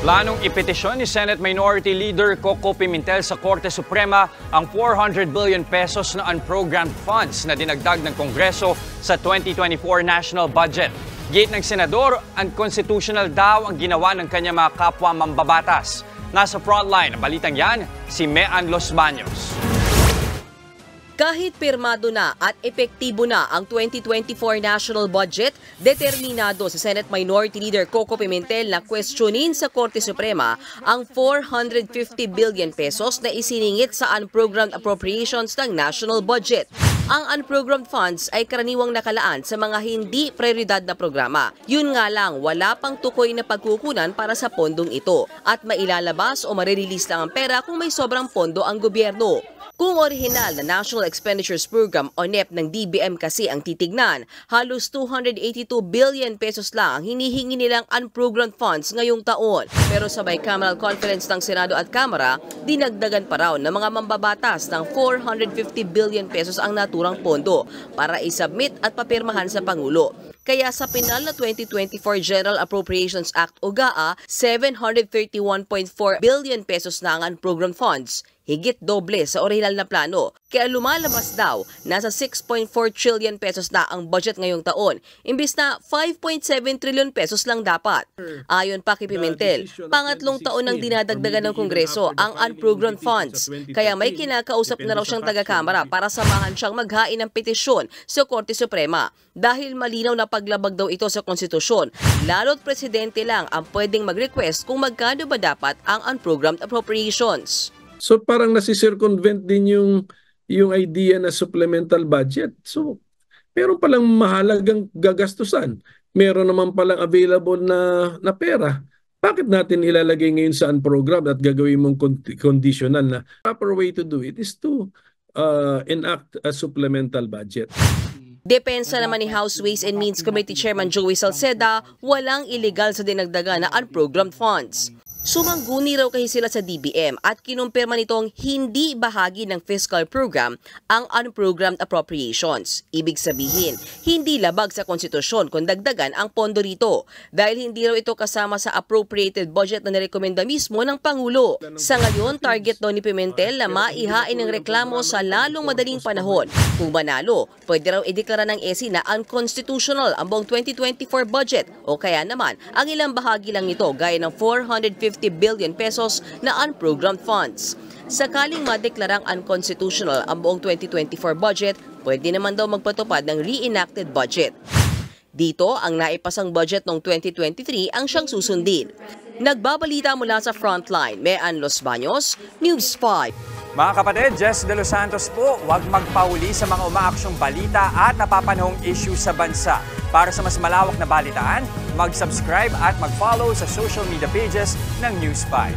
Planong ipetisyon ni Senate Minority Leader Coco Pimentel sa Korte Suprema ang 400 billion pesos na unprogrammed funds na dinagdag ng Kongreso sa 2024 national budget. Gate ng Senador, unconstitutional daw ang ginawa ng kanyang mga kapwa mambabatas. Nasa frontline ng balitang yan, si Mean Los Baños. Kahit pirmado na at epektibo na ang 2024 national budget, determinado si Senate Minority Leader Coco Pimentel na questionin sa Korte Suprema ang 450 billion pesos na isiningit sa unprogrammed appropriations ng national budget. Ang unprogrammed funds ay karaniwang nakalaan sa mga hindi prioridad na programa. Yun nga lang, wala pang tukoy na pagkukunan para sa pondong ito at mailalabas o marirelease lang ang pera kung may sobrang pondo ang gobyerno. Kung orihinal na National Expenditures Program o NEP ng DBM kasi ang titignan, halos 282 billion pesos lang ang hinihingi nilang unprogrammed funds ngayong taon. Pero sa bicameral conference ng Senado at Kamara, dinagdagan pa raw ng mga mambabatas ng 450 billion pesos ang naturang pondo para isubmit at papirmahan sa Pangulo. Kaya sa pinal na 2024 General Appropriations Act o GAA, 731.4 billion pesos na ang unprogrammed funds. Higit doble sa orihinal na plano. Kaya lumalabas daw, nasa 6.4 trillion pesos na ang budget ngayong taon, imbis na 5.7 trillion pesos lang dapat. Ayon pa kay Pimentel, pangatlong taon nang dinadagdagan ng Kongreso ang unprogrammed funds. Kaya may kinakausap na raw siyang taga-Kamara para samahan siyang maghain ng petisyon sa Korte Suprema. Dahil malinaw na paglabag daw ito sa konstitusyon, lalo't presidente lang ang pwedeng mag-request kung magkano ba dapat ang unprogrammed appropriations. So parang nasisircumvent din yung idea na supplemental budget. So meron palang mahalagang gagastusan. Meron naman palang available na pera. Bakit natin ilalagay ngayon sa unprogrammed at gagawin mong conditional na? Proper way to do it is to enact a supplemental budget. Depensa naman ni House Ways and Means Committee Chairman Joey Salceda, walang illegal sa dinagdagan na unprogrammed funds. Sumangguni raw kasi sila sa DBM at kinumpirma nitong hindi bahagi ng fiscal program ang unprogrammed appropriations. Ibig sabihin, hindi labag sa konstitusyon kung dagdagan ang pondo rito dahil hindi raw ito kasama sa appropriated budget na nirekomenda mismo ng Pangulo. Sa ngayon, target daw ni Pimentel na maihain ng reklamo sa lalong madaling panahon. Kung manalo, pwede raw ideklara ng EC na unconstitutional ang buong 2024 budget o kaya naman ang ilang bahagi lang nito gaya ng 450 billion pesos na unprogrammed funds. Sakaling madeklarang unconstitutional ang buong 2024 budget, pwede naman daw magpatupad ng reenacted budget. Dito, ang naipasang budget noong 2023 ang siyang susundin. Nagbabalita mula sa Frontline, Mean Los Baños, News 5. Mga kapatid, Jess De Los Santos po, huwag magpahuli sa mga umaaksyong balita at napapanahong issue sa bansa. Para sa mas malawak na balitaan, mag-subscribe at mag-follow sa social media pages ng News 5.